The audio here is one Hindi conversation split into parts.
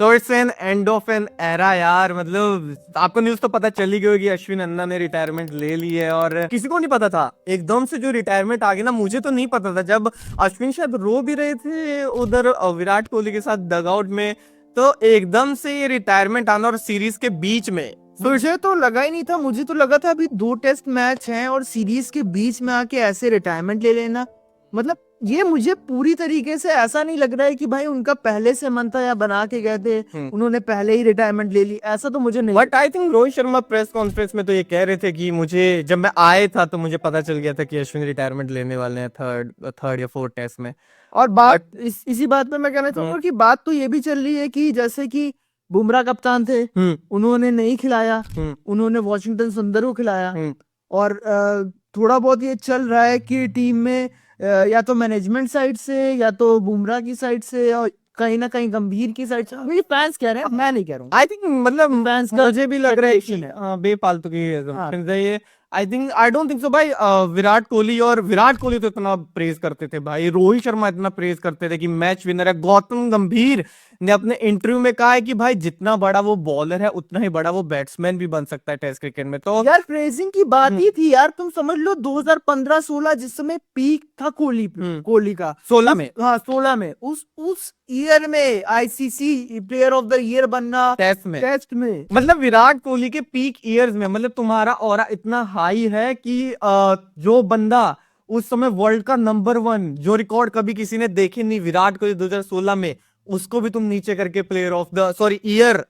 तो it's an end of an era यार। मतलब आपको न्यूज तो पता चली गई होगी, अश्विन अन्ना ने रिटायरमेंट ले ली है और किसी को नहीं पता था एकदम से जो रिटायरमेंट आ गई ना। मुझे तो नहीं पता था, जब अश्विन शायद रो भी रहे थे उधर विराट कोहली के साथ डगआउट में, तो एकदम से ये रिटायरमेंट आना और सीरीज के बीच में। मुझे तो लगा ही नहीं था, मुझे तो लगा था अभी 2 टेस्ट मैच हैं और सीरीज के बीच में आके ऐसे रिटायरमेंट ले लेना, मतलब ये मुझे पूरी तरीके से ऐसा नहीं लग रहा है कि भाई उनका पहले से मन था या बना के गए थे, उन्होंने पहले ही रिटायरमेंट ले ली, ऐसा तो मुझे नहीं। But I think Rohit Sharma press conference में तो ये कह रहे थे कि मुझे जब मैं आए था तो मुझे पता चल गया था कि अश्विन रिटायरमेंट लेने वाले हैं थर्ड या फोर्थ टेस्ट में। और बात इसी बात पे मैं कहना चाहूंगा कि बात तो ये भी चल रही है कि जैसे कि बुमराह कप्तान थे, उन्होंने नहीं खिलाया, उन्होंने वॉशिंगटन सुंदर को खिलाया, और थोड़ा बहुत ये चल रहा है कि टीम में या तो मैनेजमेंट साइड से या तो बुमराह की साइड से और कहीं ना कहीं गंभीर की साइड से, मेरे फैंस कह रहे हैं, मैं नहीं कह रहा हूँ। आई थिंक मतलब फैंस का मुझे भी लग रहा है कि expectation बेफालतू की assumptions है ये। आई डोंट थिंक सो भाई। विराट कोहली तो इतना प्रेज करते थे भाई, रोहित शर्मा इतना प्रेज करते थे कि मैच विनर है। गौतम गंभीर ने अपने इंटरव्यू में कहा है कि भाई जितना बड़ा वो बॉलर है उतना ही बड़ा वो बैट्समैन भी बन सकता है टेस्ट क्रिकेट में। तो यार प्रेजिंग की बात ही थी यार, तुम समझ लो 2015-16 जिस समय पीक था कोहली का 16 में, हाँ 16 में, उस ईयर में ICC player of the year बनना टेस्ट में मतलब विराट कोहली के पीक ईयर्स में, मतलब तुम्हारा ऑरा इतना हाई है कि जो बंदा उस समय वर्ल्ड का नंबर 1, जो रिकॉर्ड कभी किसी ने देखे नहीं, विराट कोहली 2016 में, उसको भी तुम नीचे करके player of the year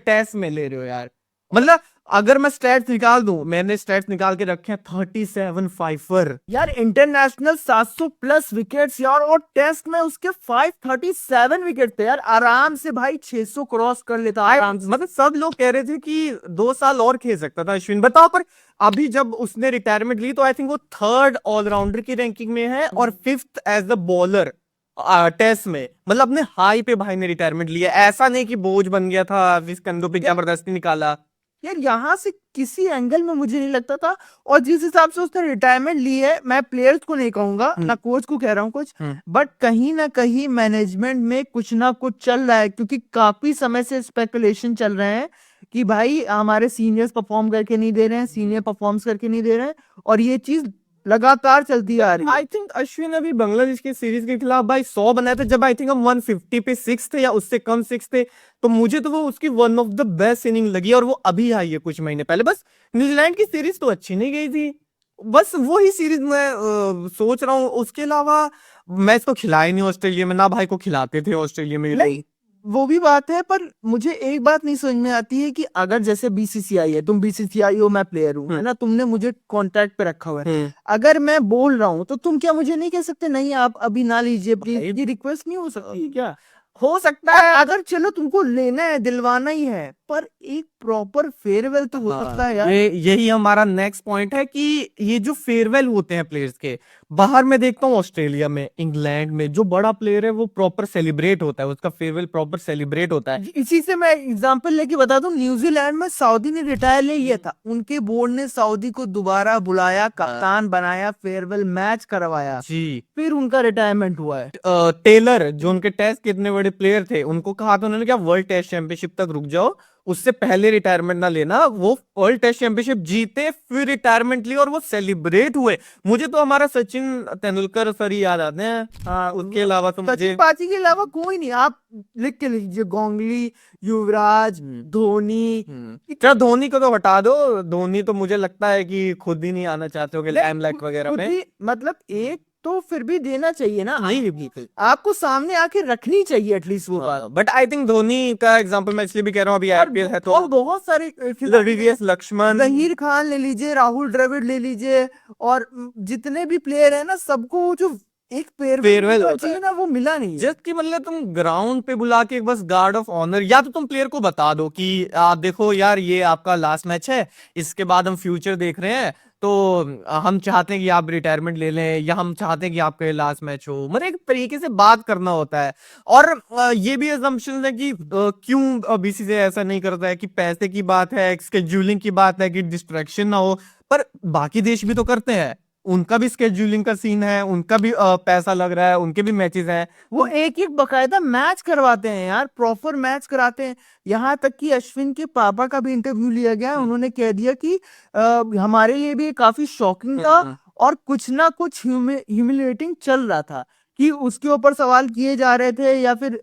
test में ले रहे हो यार। मतलब अगर मैं स्टैट्स निकाल दूं, मैंने स्टैट्स निकाल के रखे हैं 37 फाइफर यार, इंटरनेशनल 700 प्लस विकेट्स यार, और टेस्ट में उसके 537 विकेट थे यार, आराम से भाई 600 क्रॉस कर लेता आराम से। मतलब सब लोग कह रहे थे कि 2 साल और खेल सकता था अश्विन, बताओ। पर अभी जब उसने रिटायरमेंट ली तो आई थिंक वो थर्ड ऑलराउंडर की रैंकिंग में है और fifth as the bowler test में। मतलब अपने हाई पे भाई ने रिटायरमेंट लिया, ऐसा नहीं कि बोझ बन गया था इस कंधों पे जबरदस्ती निकाला। यार यहाँ से किसी एंगल में मुझे नहीं लगता था, और जिस हिसाब से उसने रिटायरमेंट ली है, मैं प्लेयर्स को नहीं कहूंगा ना कोच को कह रहा हूँ कुछ, बट कहीं ना कहीं मैनेजमेंट में कुछ ना कुछ चल रहा है, क्योंकि काफी समय से स्पेकुलेशन चल रहे हैं कि भाई हमारे सीनियर्स परफॉर्म करके नहीं दे रहे हैं, सीनियर परफॉर्म्स करके नहीं दे रहे हैं, और ये चीज लगातार चलती आ रही है। आई थिंक अश्विन अभी बांग्लादेश की सीरीज के खिलाफ भाई 100 बनाए थे, जब आई थिंक हम 150 पे 6 थे या उससे कम 6 थे। तो मुझे तो वो उसकी one of the best inning लगी, और वो अभी आई है कुछ महीने पहले। बस न्यूजीलैंड की सीरीज तो अच्छी नहीं गई थी, बस वही सीरीज मैं सोच रहा हूँ। उसके अलावा मैच तो खिलाए नहीं ऑस्ट्रेलिया में, ना भाई को खिलाते थे ऑस्ट्रेलिया में। नहीं, वो भी बात है, पर मुझे एक बात नहीं समझ में आती है कि अगर जैसे बीसीसीआई है, तुम बीसीसीआई हो, मैं प्लेयर हूँ, है ना, तुमने मुझे कॉन्ट्रैक्ट पे रखा हुआ है, अगर मैं बोल रहा हूँ तो तुम क्या मुझे नहीं कह सकते नहीं आप अभी ना लीजिए प्लीज? ये रिक्वेस्ट नहीं हो सकती क्या? हो सकता है अगर चलो तुमको लेना है, दिलवाना ही है, पर एक प्रॉपर फेयरवेल तो हो सकता है यार। यही हमारा नेक्स्ट पॉइंट है कि ये जो फेयरवेल होते हैं प्लेयर्स के, बाहर में देखता हूँ ऑस्ट्रेलिया में, इंग्लैंड में, जो बड़ा प्लेयर है वो प्रॉपर सेलिब्रेट होता है, उसका फेयरवेल प्रॉपर सेलिब्रेट होता है। इसी से मैं एग्जांपल लेके बता दूं, न्यूजीलैंड में सऊदी ने रिटायर ले लिया था, उनके बोर्ड ने सऊदी को दोबारा बुलाया, कप्तान बनाया, फेयरवेल मैच करवाया, जी। फिर उनका रिटायरमेंट हुआ है। टेलर जो उनके टेस्ट कितने बड़े प्लेयर थे, उनको कहा था उन्होंने क्या वर्ल्ड टेस्ट चैंपियनशिप तक रुक जाओ, उससे पहले रिटायरमेंट ना लेना। वो वर्ल्ड टेस्ट चैंपियनशिप जीते, फिर रिटायरमेंट ली और वो सेलिब्रेट हुए। मुझे तो हमारा सचिन तेंदुलकर सर ही याद आते हैं। हाँ, उसके अलावा तो मुझे सचिन पाजी के अलावा कोई नहीं, आप लिख के लीजिए, गांगुली, युवराज, धोनी। क्या धोनी को तो हटा दो, धोनी तो मुझे लगता है कि खुद ही नहीं आना चाहते हो लाइमलाइट वगैरह में। मतलब एक तो फिर भी देना चाहिए ना, आपको सामने आके रखनी चाहिए एटलीस्ट वो बात। बट आई थिंक धोनी का एग्जांपल मैं इसलिए भी कह रहा हूँ, अभी आईपीएल है तो और बहुत सारे वीवीएस लक्ष्मण, जहीर खान ले लीजिए, राहुल द्रविड़ ले लीजिए, और जितने भी प्लेयर है ना, सबको जो एक फेयरवेल चाहिए ना, वो मिला नहीं। जस्ट कि मतलब तुम ग्राउंड पे बुला के बस गार्ड ऑफ ऑनर, या तो तुम प्लेयर को बता दो कि आप देखो यार ये आपका लास्ट मैच है, इसके बाद हम फ्यूचर देख रहे हैं, तो हम चाहते हैं कि आप रिटायरमेंट ले लें, या हम चाहते हैं कि आपका ये लास्ट मैच हो। मतलब एक तरीके से बात करना होता है। और ये भी असम्पशन है कि क्यों बीसीसीआई ऐसा नहीं करता है, कि पैसे की बात है, स्केड्यूलिंग की बात है, कि डिस्ट्रैक्शन ना हो। पर बाकी देश भी तो करते हैं। उनका भी स्केड्यूलिंग का सीन है, उनका भी पैसा लग रहा है, उनके भी मैचेस हैं। वो एक एक बकायदा मैच करवाते हैं यार, प्रॉपर मैच कराते हैं। यहाँ तक कि अश्विन के पापा का भी इंटरव्यू लिया गया, उन्होंने कह दिया कि हमारे लिए भी ये काफी शॉकिंग था और कुछ ना कुछ ह्यूमिलेटिंग चल रहा था, कि उसके ऊपर सवाल किए जा रहे थे या फिर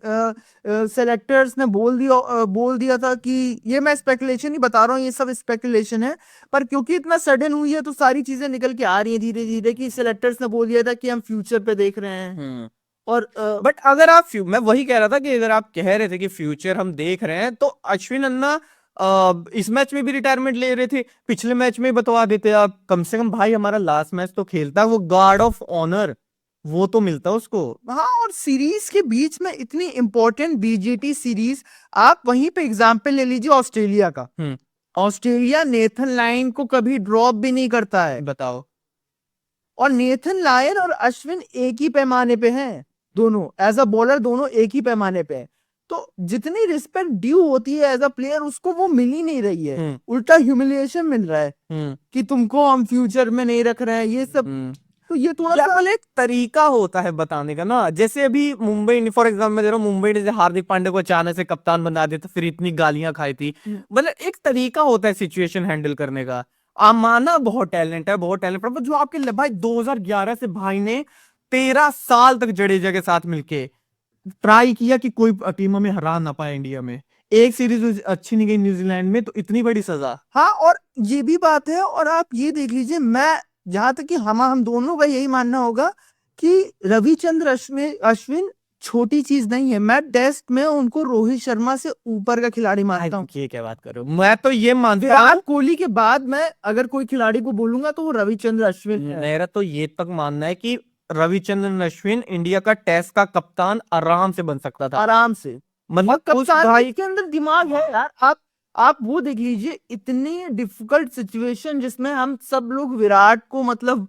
सेलेक्टर्स ने बोल दिया था कि, ये मैं स्पेकुलेशन ही बता रहा हूँ, ये सब स्पेकुलेशन है, पर क्योंकि इतना सडन हुई है तो सारी चीजें निकल के आ रही है धीरे धीरे, कि सेलेक्टर्स ने बोल दिया था कि हम फ्यूचर पे देख रहे हैं। और बट अगर आप मैं वही कह रहा था कि अगर आप कह रहे थे कि फ्यूचर हम देख रहे हैं, तो अश्विन अन्ना इस मैच में भी रिटायरमेंट ले रहे थे, पिछले मैच में बतवा देते आप, कम से कम भाई हमारा लास्ट मैच तो खेलता, वो गार्ड ऑफ ऑनर वो तो मिलता उसको। हाँ, और सीरीज के बीच में इतनी इंपॉर्टेंट बीजीटी सीरीज, आप वहीं पे एग्जाम्पल ले लीजिए ऑस्ट्रेलिया का। ऑस्ट्रेलिया नेथन लायन को कभी ड्रॉप भी नहीं करता है, बताओ। और नेथन लायन और अश्विन एक ही पैमाने पे हैं, दोनों एज अ बॉलर दोनों एक ही पैमाने पे हैं। तो जितनी रिस्पेक्ट ड्यू होती है एज अ प्लेयर, उसको वो मिल ही नहीं रही है, उल्टा ह्यूमिलिएशन मिल रहा है कि तुमको हम फ्यूचर में नहीं रख रहे हैं, ये सब। तो ये थोड़ा सा एक तरीका होता है बताने का ना, जैसे अभी मुंबई, फॉर एग्जाम्पल मैं दे रहा हूँ, मुंबई ने हार्दिक पांड्या को अचानक से कप्तान बना दिया तो फिर इतनी गालियां खाई थी, मतलब एक तरीका होता है सिचुएशन हैंडल करने का। माना बहुत टैलेंट है, बहुत टैलेंट, पर जो आपके भाई 2011 से भाई ने 13 साल तक जडेजा के साथ मिलके ट्राई किया कि कोई टीम में हरा ना पाए इंडिया में, एक सीरीज अच्छी नहीं गई न्यूजीलैंड में, तो इतनी बड़ी सजा। हाँ, और ये भी बात है, और आप ये देख लीजिए, मैं जहां तक कि हम दोनों का यही मानना होगा कि रविचंद्र अश्विन छोटी चीज नहीं है। मैं टेस्ट में उनको रोहित शर्मा से ऊपर का खिलाड़ी मानता हूँ। ये क्या बात कर रहे हो, मैं तो ये मानता विराट हूँ, कोहली के बाद मैं अगर कोई खिलाड़ी को बोलूंगा तो वो रविचंद्र अश्विन है। मेरा तो ये तक मानना है कि रविचंद्रन अश्विन इंडिया का टेस्ट का कप्तान आराम से बन सकता था, आराम से। मतलब उस कप्तान भाई के अंदर दिमाग है यार। आप वो देख लीजिए, इतनी डिफिकल्ट सिचुएशन जिसमें हम सब लोग विराट को, मतलब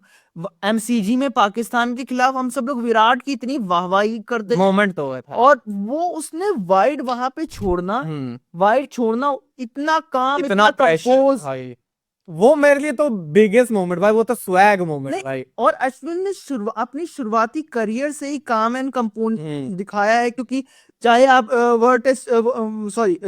एमसीजी में पाकिस्तान के खिलाफ हम सब लोग विराट की इतनी वाहवाही करते, मोमेंट तो था। और वो उसने वाइड वहां पे छोड़ना, इतना काम, इतना कंपोज। भाई, वो मेरे लिए तो बिगेस्ट मोमेंट भाई, वो तो स्वैग मोमेंट भाई। और अश्विन ने अपनी शुरुआती करियर से ही काम एंड कंपोज दिखाया है, क्योंकि चाहे आप वर्ल्ड टेस्ट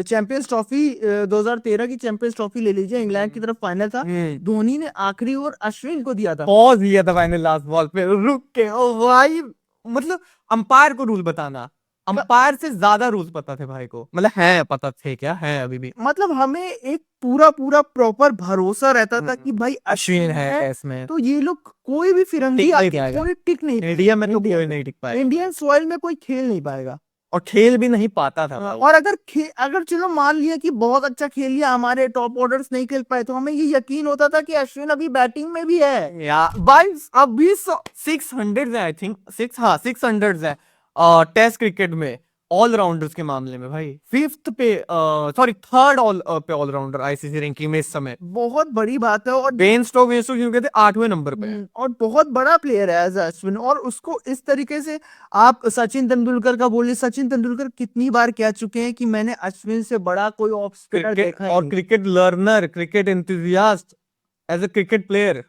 चैंपियंस ट्रॉफी 2013 की चैंपियंस ट्रॉफी ले लीजिए, इंग्लैंड की तरफ फाइनल था, धोनी ने आखिरी ओवर अश्विन को दिया था, पॉज लिया था फाइनल लास्ट बॉल पे रुक के, ओ भाई, मतलब अंपायर को रूल बताना, अंपायर से ज्यादा रूल्स पता थे भाई को, मतलब है पता थे क्या, है अभी भी, मतलब हमें एक पूरा प्रॉपर भरोसा रहता था कि भाई अश्विन है इसमें, तो ये लोग कोई भी फिरंगी कोई टिक नहीं, इंडिया में तो कोई नहीं टिक पाएगा, इंडियन सॉइल में कोई खेल नहीं पाएगा, और खेल भी नहीं पाता था। और अगर चलो मान लिया कि बहुत अच्छा खेल लिया, हमारे टॉप ऑर्डर्स नहीं खेल पाए, तो हमें ये यकीन होता था कि अश्विन अभी बैटिंग में भी है यार भाई, अभी 600 है, आई थिंक 600 है टेस्ट क्रिकेट में ऑलराउंडर्स के मामले में भाई, फिफ्थ पे sorry third all rounder ICC ranking में इस समय, बहुत बड़ी बात है। और बेन स्टोक्स क्यों कहते 8वें नंबर पे, और बहुत बड़ा प्लेयर है एज अश्विन, और उसको इस तरीके से, आप सचिन तेंदुलकर का बोलिए, सचिन तेंदुलकर कितनी बार कह चुके हैं कि मैंने अश्विन से बड़ा कोई ऑफ स्पिनर देखा है, और cricket learner, cricket enthusiast, as a cricket player,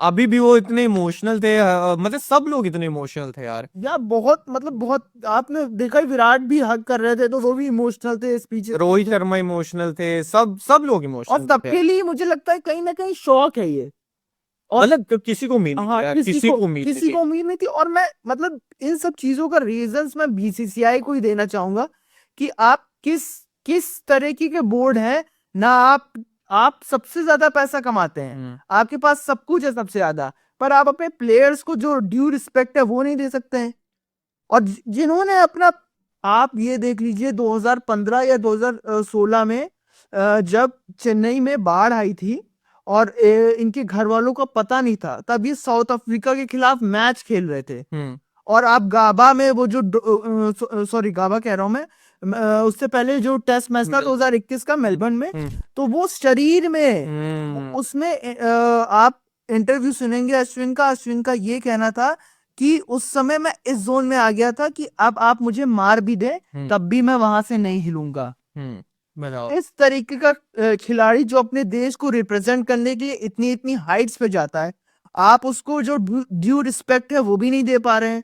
अभी भी वो इतने इमोशनल थे, मतलब सब लोग इतने इमोशनल थे यार, बहुत, मतलब बहुत, आपने देखा विराट भी हग कर रहे थे तो वो भी इमोशनल थे, स्पीच, रोहित शर्मा इमोशनल थे, सब लोग इमोशनल, और सबके लिए मुझे लगता है कहीं ना कहीं शौक है ये, मतलब किसी को उम्मीद किसी को उम्मीद नहीं थी। और मैं, मतलब इन सब चीजों का रीजंस मैं बीसीसीआई को ही देना चाहूंगा, कि आप किस तरीके के बोर्ड है ना, आप सबसे ज्यादा पैसा कमाते हैं, आपके पास सब कुछ है सबसे ज्यादा, पर आप अपने प्लेयर्स को जो ड्यू रिस्पेक्ट है वो नहीं दे सकते हैं। और जिन्होंने अपना, आप ये देख लीजिए 2015 या 2016 में जब चेन्नई में बाढ़ आई थी और इनके घर वालों को पता नहीं था, तब ये साउथ अफ्रीका के खिलाफ मैच खेल रहे थे, और आप गाबा में वो जो गाबा कह रहा हूं मैं, उससे पहले जो टेस्ट मैच था 2021 का मेलबर्न में, तो वो शरीर में उसमें आप इंटरव्यू सुनेंगे अश्विन का ये कहना था कि उस समय मैं इस जोन में आ गया था कि अब आप मुझे मार भी दे तब भी मैं वहां से नहीं हिलूंगा। इस तरीके का खिलाड़ी जो अपने देश को रिप्रेजेंट करने के लिए इतनी हाइट्स पे जाता है, आप उसको जो ड्यू रिस्पेक्ट है वो भी नहीं दे पा रहे हैं,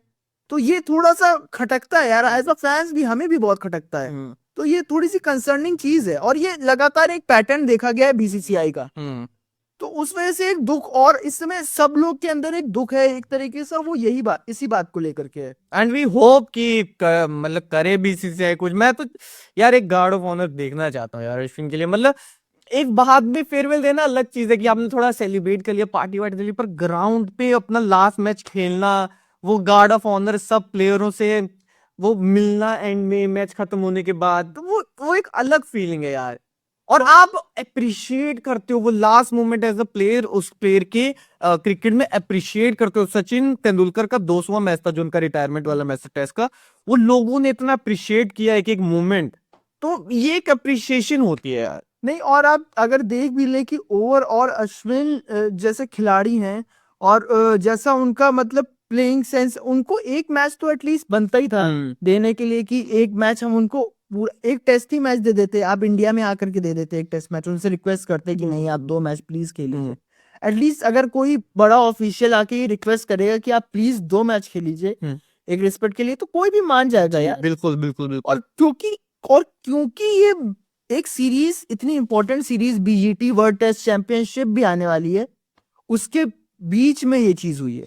तो ये थोड़ा सा खटकता है यार, एज अ फैंस भी हमें भी बहुत खटकता है। तो ये थोड़ी सी कंसर्निंग चीज है, और ये लगातार एक पैटर्न देखा गया है बीसीसीआई का, तो उस वजह से एक दुख, और इस समय सब लोग के अंदर एक दुख है एक तरीके से, वो यही बात, इसी बात को लेकर के है। एंड वी होप कि मतलब करे बीसीसीआई कुछ। मैं तो यार एक गार्ड ऑफ ऑनर देखना चाहता हूँ यार अश्विन के लिए। मतलब एक बाद में फेयरवेल देना अलग चीज है कि आपने थोड़ा सेलिब्रेट कर लिया, पार्टी वार्टी कर ली, पर ग्राउंड पे अपना लास्ट मैच खेलना, वो गार्ड ऑफ ऑनर सब प्लेयरों से वो मिलना एंड में मैच खत्म होने के बाद, तो वो एक अलग फीलिंग है यार। और आप अप्रिशिएट करते हो वो last moment as a player, उस प्लेयर के क्रिकेट में अप्रिशिएट करते हो। सचिन तेंदुलकर का 200वां मैच था जो उनका रिटायरमेंट वाला मैच था टेस्ट का, वो लोगों ने इतना अप्रिशिएट किया एक एक मोमेंट, तो ये एक अप्रिशिएशन होती है यार। नहीं, और आप अगर देख भी ले कि ओवर और अश्विन जैसे खिलाड़ी हैं, और जैसा उनका मतलब प्लेइंग सेंस, उनको एक मैच तो एटलीस्ट बनता ही था देने के लिए, कि एक मैच हम उनको पूरा एक टेस्ट ही मैच दे देते, आप इंडिया में आकर के दे देते एक टेस्ट मैच, उनसे रिक्वेस्ट करते कि नहीं आप 2 मैच प्लीज खेलिए। एटलीस्ट अगर कोई बड़ा ऑफिशियल आके ये रिक्वेस्ट करेगा कि आप प्लीज 2 मैच खेल लीजिए एक रिस्पेक्ट के लिए, तो कोई भी मान जाएगा यार। बिल्कुल बिल्कुल बिल्कुल। और क्योंकि ये एक सीरीज, इतनी important series BGT world test championship भी आने वाली है, उसके बीच में ये चीज हुई है,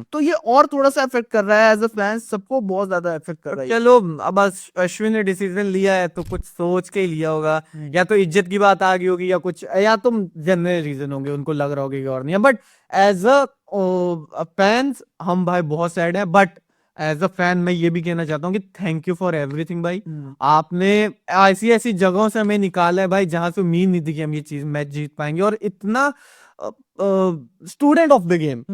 तो ये और थोड़ा सा इफेक्ट कर रहा है एज अ फैन, सबको बहुत ज्यादा इफेक्ट कर रहा है। चलो अब अश्विन ने डिसीजन लिया है तो कुछ सोच के ही लिया होगा, या तो इज्जत की बात आ गई होगी, या कुछ, या तो जनरल रीजन होंगे, उनको लग रहा होगा कि और नहीं है। बट एज अ फैंस हम भाई बहुत सैड है, बट एज अ फैन मैं ये भी कहना चाहता हूँ कि थैंक यू फॉर एवरीथिंग भाई। आपने ऐसी ऐसी जगहों से हमें निकाला है भाई जहां से उम्मीद नहीं थी कि हम ये चीज मैच जीत पाएंगे, और इतना स्टूडेंट ऑफ द गेम,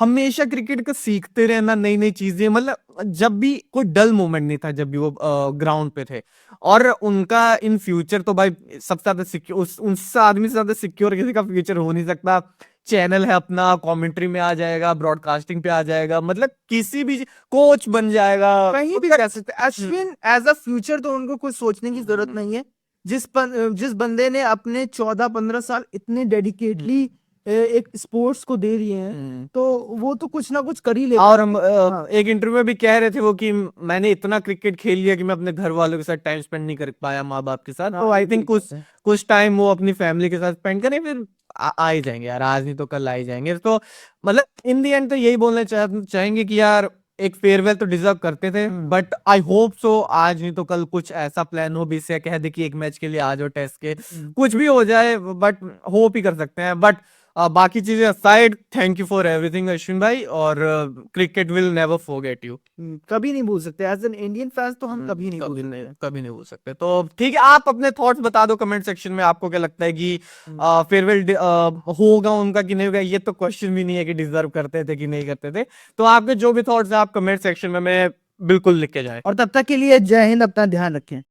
हमेशा क्रिकेट का सीखते रहना, नई नई चीजें, मतलब जब भी कोई डल मोमेंट नहीं था जब भी वो ग्राउंड पे थे। और उनका इन फ्यूचर तो भाई सबसे ज्यादा सिक्योर, उनसे आदमी से ज्यादा सिक्योर किसी का फ्यूचर हो नहीं सकता। चैनल है अपना, कमेंट्री में आ जाएगा, ब्रॉडकास्टिंग पे आ जाएगा, मतलब किसी भी कोच बन जाएगा, कहीं भी कह सकते हैं। अश्विन एज अ फ्यूचर तो उनको कुछ सोचने की जरूरत नहीं है। जिस बंदे ने अपने 14-15 साल इतने डेडिकेटली एक स्पोर्ट्स को दे दिए हैं, तो वो तो कुछ ना कुछ कर ही लेगा। और हम एक इंटरव्यू में भी कह रहे थे वो कि मैंने इतना क्रिकेट खेल लिया कि मैं अपने घर वालों के साथ टाइम स्पेंड नहीं कर पाया, माँ बाप के साथ, तो आई थिंक कुछ टाइम वो अपनी फैमिली के साथ स्पेंड करें, फिर आ ही जाएंगे यार, आज नहीं तो कल आ ही जाएंगे। तो मतलब इन दी एंड तो यही बोलना चाहेंगे कि यार एक फेयरवेल तो डिजर्व करते थे, बट आई होप सो आज नहीं तो कल कुछ ऐसा प्लान हो बीसीसीआई कह दे कि एक मैच के लिए आ जाओ टेस्ट के, कुछ भी हो जाए, बट होप ही कर सकते हैं। बट बाकी चीजें aside, thank you for everything Ashwin भाई, और cricket will never forget you. कभी नहीं भूल सकते, एज एन इंडियन फैंस तो हम कभी नहीं भूल सकते। तो ठीक है, आप अपने थॉट्स बता दो कमेंट सेक्शन में, आपको क्या लगता है कि फेयरवेल होगा उनका कि नहीं होगा। ये तो क्वेश्चन भी नहीं है कि डिजर्व करते थे कि नहीं करते थे, तो आपके जो भी थॉट्स है आप कमेंट सेक्शन में बिल्कुल लिख के जाए। और तब तक के लिए जय हिंद, अपना ध्यान रखें।